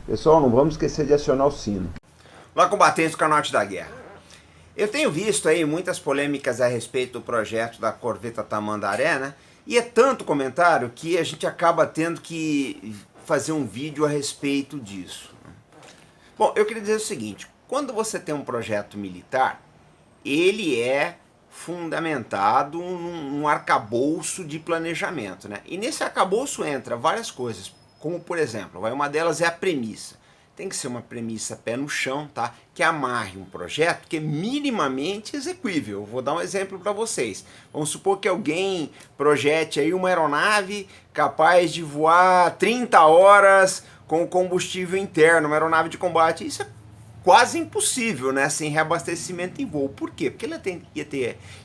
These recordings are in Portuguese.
Pessoal, não vamos esquecer de acionar o sino. Olá, combatentes do Canal Arte da Guerra. Eu tenho visto aí muitas polêmicas a respeito do projeto da corveta Tamandaré, né? E é tanto comentário que a gente acaba tendo que fazer um vídeo a respeito disso. Bom, eu queria dizer o seguinte, quando você tem um projeto militar, ele é fundamentado num arcabouço de planejamento, né? E nesse arcabouço entra várias coisas, como por exemplo, uma delas é a premissa. Tem que ser uma premissa pé no chão, tá? Que amarre um projeto que é minimamente execuível. Eu vou dar um exemplo para vocês. Vamos supor que alguém projete aí uma aeronave capaz de voar 30 horas com combustível interno, uma aeronave de combate. Isso é quase impossível, né? Sem reabastecimento em voo. Por quê? Porque ela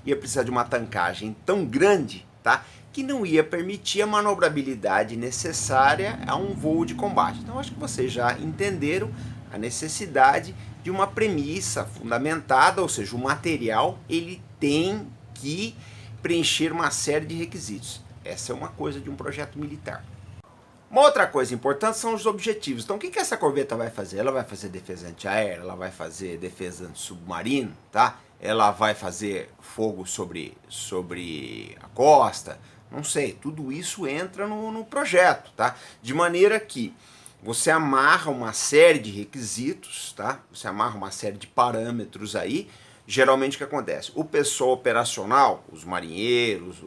ia precisar de uma tancagem tão grande, tá? Que não ia permitir a manobrabilidade necessária a um voo de combate. Então acho que vocês já entenderam a necessidade de uma premissa fundamentada, ou seja, o material ele tem que preencher uma série de requisitos. Essa é uma coisa de um projeto militar. Uma outra coisa importante são os objetivos. Então o que essa corveta vai fazer? Ela vai fazer defesa antiaérea, ela vai fazer defesa submarino, tá? Ela vai fazer fogo sobre a costa, não sei, tudo isso entra no projeto, tá? De maneira que você amarra uma série de requisitos, tá? Você amarra uma série de parâmetros aí. Geralmente o que acontece? O pessoal operacional, os marinheiros,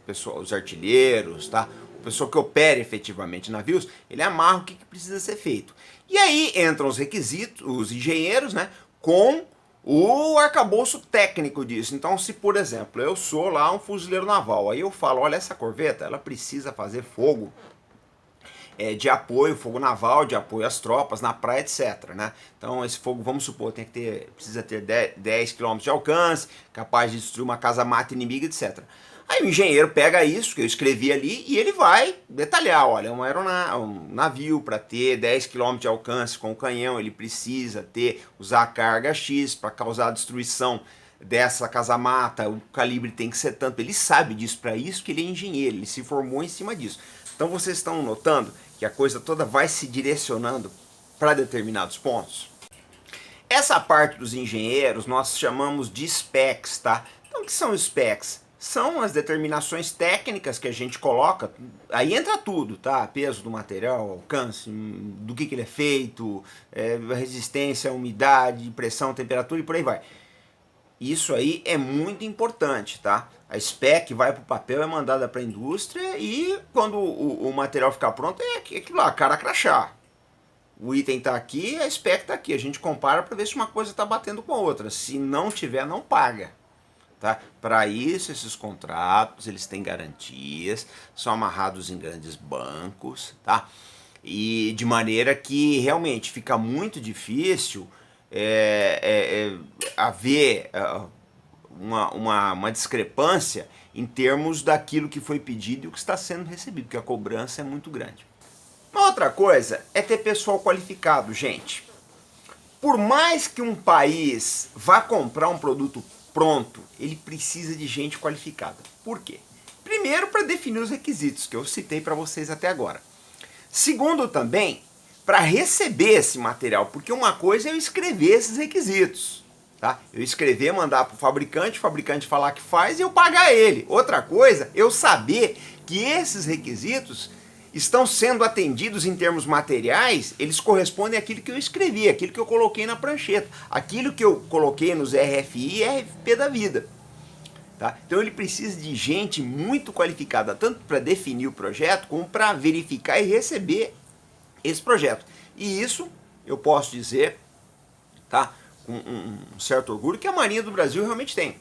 os artilheiros, tá? O pessoal que opera efetivamente navios, ele amarra o que precisa ser feito. E aí entram os requisitos, os engenheiros, né? Com o arcabouço técnico disso. Então, se por exemplo, eu sou lá um fuzileiro naval, aí eu falo, olha, essa corveta, ela precisa fazer fogo de apoio, fogo naval, de apoio às tropas, na praia, etc, né? Então esse fogo, vamos supor, precisa ter 10 km de alcance, capaz de destruir uma casa-mata inimiga, etc. Aí o engenheiro pega isso que eu escrevi ali e ele vai detalhar, olha, um navio para ter 10 km de alcance com o canhão, ele precisa usar a carga X para causar a destruição dessa casa-mata, o calibre tem que ser tanto, ele sabe disso, para isso que ele é engenheiro, ele se formou em cima disso. Então vocês estão notando que a coisa toda vai se direcionando para determinados pontos? Essa parte dos engenheiros nós chamamos de specs, tá? Então o que são specs? São as determinações técnicas que a gente coloca, aí entra tudo, tá? Peso do material, alcance, do que ele é feito, resistência, umidade, pressão, temperatura e por aí vai. Isso aí é muito importante, tá? A spec vai para o papel, é mandada para a indústria e quando o material ficar pronto é aquilo lá, cara crachá. O item está aqui, a spec está aqui. A gente compara para ver se uma coisa está batendo com a outra. Se não tiver, não paga. Tá? Para isso, esses contratos, eles têm garantias, são amarrados em grandes bancos, tá? E de maneira que realmente fica muito difícil haver uma discrepância em termos daquilo que foi pedido e o que está sendo recebido, porque a cobrança é muito grande. Uma outra coisa é ter pessoal qualificado, gente. Por mais que um país vá comprar um produto pronto, ele precisa de gente qualificada. Por quê? Primeiro, para definir os requisitos que eu citei para vocês até agora. Segundo, também, para receber esse material, porque uma coisa é eu escrever esses requisitos. Tá? Eu escrever, mandar para o fabricante falar que faz e eu pagar ele. Outra coisa, eu saber que esses requisitos estão sendo atendidos em termos materiais, eles correspondem àquilo que eu escrevi, àquilo que eu coloquei na prancheta, aquilo que eu coloquei nos RFI e RFP da vida. Tá? Então ele precisa de gente muito qualificada, tanto para definir o projeto, como para verificar e receber esse projeto. E isso eu posso dizer, tá, com um certo orgulho, que a Marinha do Brasil realmente tem.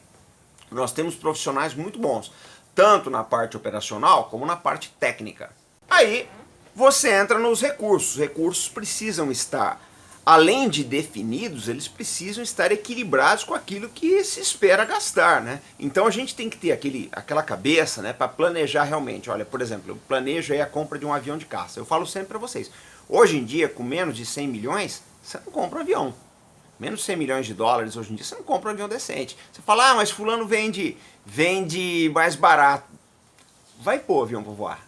Nós temos profissionais muito bons, tanto na parte operacional como na parte técnica. Aí você entra nos recursos. Os recursos precisam estar, além de definidos, eles precisam estar equilibrados com aquilo que se espera gastar, né? Então a gente tem que ter aquela cabeça, né, para planejar realmente. Olha, por exemplo, eu planejo aí a compra de um avião de caça. Eu falo sempre para vocês, hoje em dia, com menos de 100 milhões, você não compra um avião. Menos de 100 milhões de dólares hoje em dia, você não compra um avião decente. Você fala, mas fulano vende mais barato. Vai pôr o avião para voar.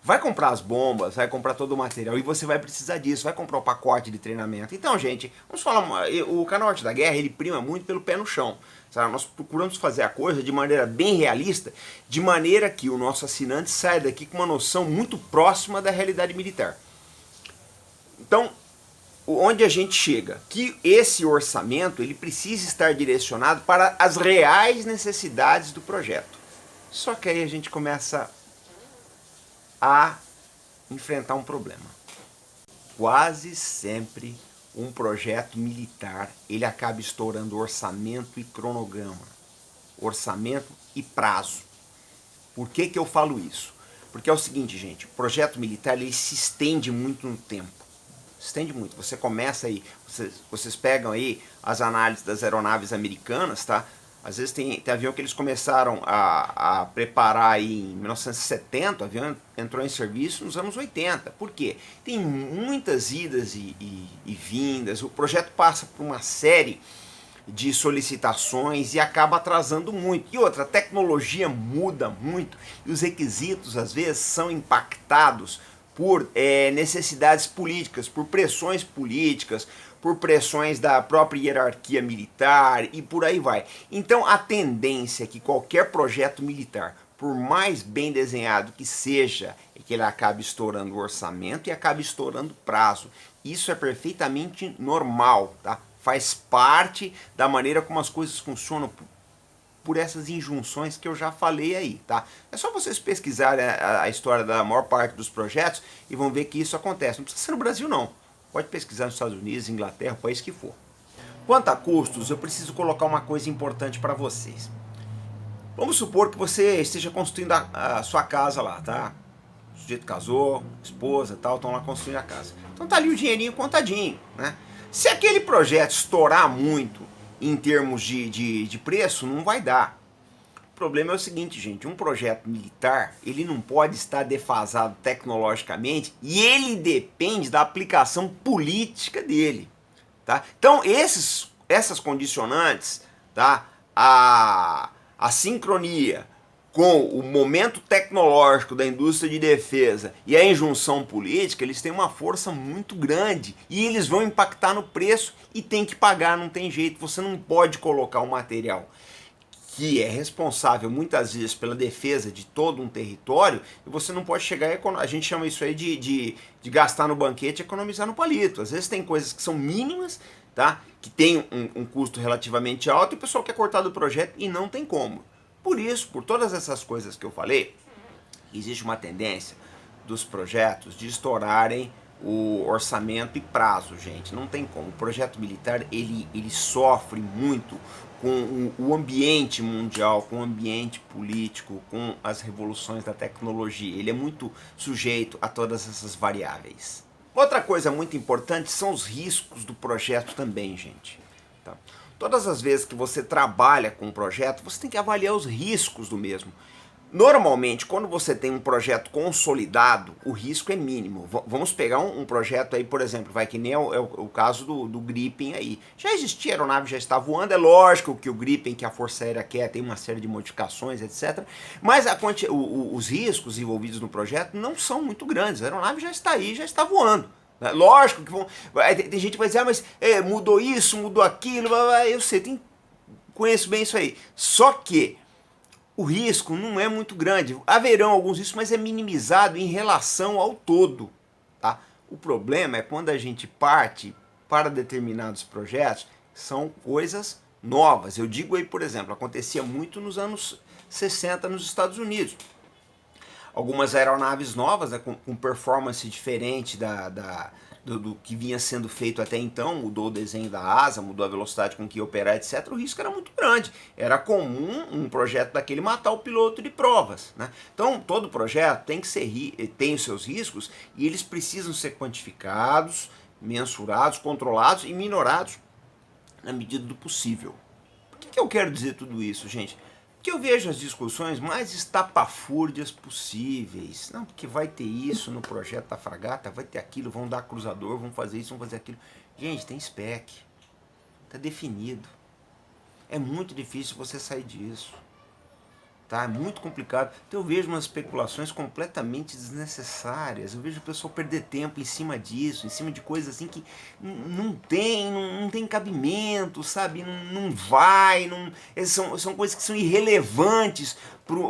vai comprar as bombas, vai comprar todo o material e você vai precisar disso, vai comprar o pacote de treinamento. Então, gente, vamos falar, o canal Arte da Guerra, ele prima muito pelo pé no chão. Sabe? Nós procuramos fazer a coisa de maneira bem realista, de maneira que o nosso assinante saia daqui com uma noção muito próxima da realidade militar. Então, onde a gente chega? Que esse orçamento ele precisa estar direcionado para as reais necessidades do projeto. Só que aí a gente começa a enfrentar um problema. Quase sempre um projeto militar ele acaba estourando orçamento e cronograma, orçamento e prazo. Por que que eu falo isso? Porque é o seguinte, gente, o projeto militar ele se estende muito no tempo. Se estende muito. Você começa aí, vocês pegam aí as análises das aeronaves americanas, tá? Às vezes tem avião que eles começaram a preparar aí em 1970, o avião entrou em serviço nos anos 80. Por quê? Tem muitas idas e vindas, o projeto passa por uma série de solicitações e acaba atrasando muito. E outra, a tecnologia muda muito e os requisitos às vezes são impactados por necessidades políticas, por pressões políticas, por pressões da própria hierarquia militar e por aí vai. Então a tendência é que qualquer projeto militar, por mais bem desenhado que seja, é que ele acabe estourando o orçamento e acabe estourando prazo. Isso é perfeitamente normal, tá? Faz parte da maneira como as coisas funcionam por essas injunções que eu já falei aí, tá? É só vocês pesquisarem a história da maior parte dos projetos e vão ver que isso acontece. Não precisa ser no Brasil, não. Pode pesquisar nos Estados Unidos, Inglaterra, o país que for. Quanto a custos, eu preciso colocar uma coisa importante para vocês. Vamos supor que você esteja construindo a sua casa lá, tá? O sujeito casou, esposa e tal, estão lá construindo a casa. Então tá ali o dinheirinho contadinho, né? Se aquele projeto estourar muito em termos de preço, não vai dar. O problema é o seguinte, gente, um projeto militar, ele não pode estar defasado tecnologicamente e ele depende da aplicação política dele, tá? Então, essas condicionantes, tá? A sincronia com o momento tecnológico da indústria de defesa e a injunção política, eles têm uma força muito grande e eles vão impactar no preço e tem que pagar, não tem jeito. Você não pode colocar um material que é responsável muitas vezes pela defesa de todo um território, e você não pode chegar a gente chama isso aí de gastar no banquete e economizar no palito. Às vezes tem coisas que são mínimas, tá? Que tem um custo relativamente alto e o pessoal quer cortar do projeto e não tem como. Por isso, por todas essas coisas que eu falei, existe uma tendência dos projetos de estourarem o orçamento e prazo, gente. Não tem como. O projeto militar, ele sofre muito com o ambiente mundial, com o ambiente político, com as revoluções da tecnologia. Ele é muito sujeito a todas essas variáveis. Outra coisa muito importante são os riscos do projeto também, gente. Tá? Todas as vezes que você trabalha com um projeto, você tem que avaliar os riscos do mesmo. Normalmente, quando você tem um projeto consolidado, o risco é mínimo. Vamos pegar um projeto aí, por exemplo, vai que nem é o caso do Gripen aí. Já existia, a aeronave já está voando, é lógico que o Gripen, que a Força Aérea quer, tem uma série de modificações, etc. Mas os riscos envolvidos no projeto não são muito grandes. A aeronave já está aí, já está voando. Lógico que vão. Tem gente que vai dizer, mas mudou isso, mudou aquilo, eu sei, conheço bem isso aí. Só que o risco não é muito grande. Haverão alguns riscos, mas é minimizado em relação ao todo. Tá? O problema é quando a gente parte para determinados projetos, são coisas novas. Eu digo aí, por exemplo, acontecia muito nos anos 60 nos Estados Unidos. Algumas aeronaves novas, né, com performance diferente do que vinha sendo feito até então, mudou o desenho da asa, mudou a velocidade com que ia operar, etc. O risco era muito grande. Era comum um projeto daquele matar o piloto de provas. Né? Então, todo projeto tem os seus riscos e eles precisam ser quantificados, mensurados, controlados e minorados na medida do possível. Por que eu quero dizer tudo isso, gente? Que eu vejo as discussões mais estapafúrdias possíveis. Não, porque vai ter isso no projeto da fragata, vai ter aquilo, vão dar cruzador, vão fazer isso, vão fazer aquilo. Gente, tem spec. Está definido. É muito difícil você sair disso. tá? É muito complicado. Então eu vejo umas especulações completamente desnecessárias. Eu vejo o pessoal perder tempo em cima disso, em cima de coisas assim que não tem cabimento, sabe? Não vai, são coisas que são irrelevantes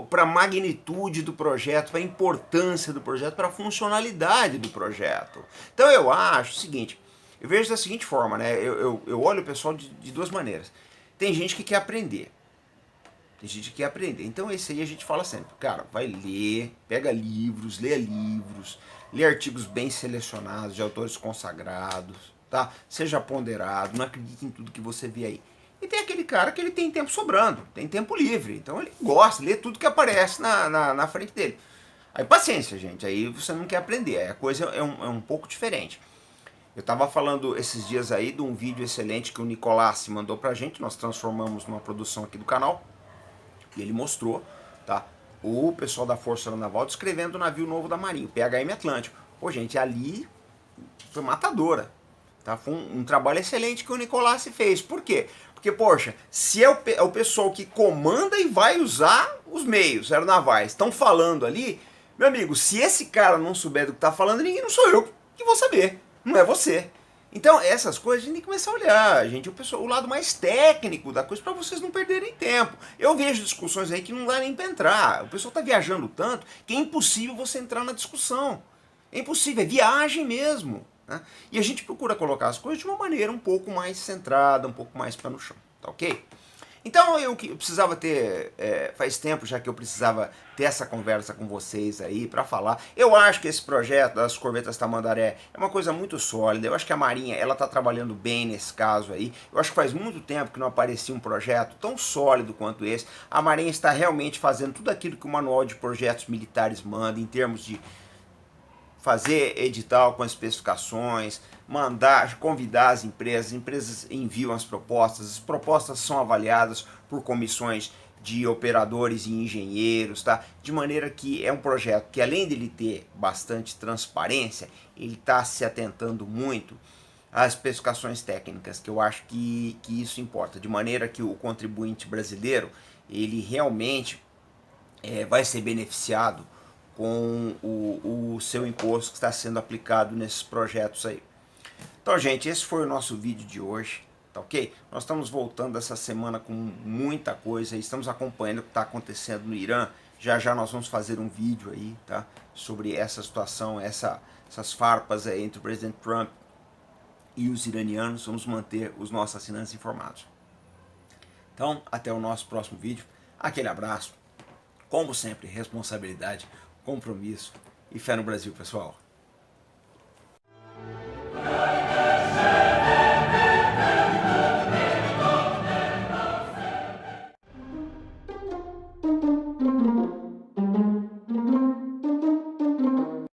para a magnitude do projeto, para a importância do projeto, para a funcionalidade do projeto. Então eu acho o seguinte, eu vejo da seguinte forma, né? Eu olho o pessoal de duas maneiras. Tem gente que quer aprender. Tem gente que quer aprender. Então esse aí a gente fala sempre, cara, vai ler, pega livros, lê artigos bem selecionados de autores consagrados, tá? Seja ponderado, não acredite em tudo que você vê aí. E tem aquele cara que ele tem tempo sobrando, tem tempo livre, então ele gosta, lê tudo que aparece na frente dele. Aí paciência, gente, aí você não quer aprender, aí a coisa é um pouco diferente. Eu estava falando esses dias aí de um vídeo excelente que o Nicolás mandou pra gente, nós transformamos numa produção aqui do canal, e ele mostrou, tá, o pessoal da Força Naval descrevendo o navio novo da Marinha, o PHM Atlântico. Pô, gente, ali foi matadora. Tá? Foi um trabalho excelente que o Nicolás fez. Por quê? Porque, poxa, se é o pessoal que comanda e vai usar os meios aeronavais, estão falando ali, meu amigo, se esse cara não souber do que está falando, ninguém, não sou eu que vou saber. Não é você. Então, essas coisas a gente tem que começar a olhar, gente, o lado mais técnico da coisa, para vocês não perderem tempo. Eu vejo discussões aí que não dá nem para entrar. O pessoal está viajando tanto que é impossível você entrar na discussão. É impossível, é viagem mesmo. Né? E a gente procura colocar as coisas de uma maneira um pouco mais centrada, um pouco mais pé no chão, tá ok? Então eu precisava ter, faz tempo já que eu precisava ter essa conversa com vocês aí para falar. Eu acho que esse projeto das corvetas Tamandaré é uma coisa muito sólida. Eu acho que a Marinha ela está trabalhando bem nesse caso aí. Eu acho que faz muito tempo que não aparecia um projeto tão sólido quanto esse. A Marinha está realmente fazendo tudo aquilo que o manual de projetos militares manda em termos de fazer edital com as especificações, mandar, convidar as empresas enviam as propostas são avaliadas por comissões de operadores e engenheiros, tá? De maneira que é um projeto que, além de ele ter bastante transparência, ele está se atentando muito às especificações técnicas, que eu acho que isso importa, de maneira que o contribuinte brasileiro, ele realmente vai ser beneficiado com o seu imposto que está sendo aplicado nesses projetos aí. Então, gente, esse foi o nosso vídeo de hoje, tá ok? Nós estamos voltando essa semana com muita coisa, estamos acompanhando o que está acontecendo no Irã. Já já nós vamos fazer um vídeo aí, tá? Sobre essa situação, essas farpas aí entre o presidente Trump e os iranianos. Vamos manter os nossos assinantes informados. Então, até o nosso próximo vídeo. Aquele abraço. Como sempre, responsabilidade, compromisso e fé no Brasil, pessoal.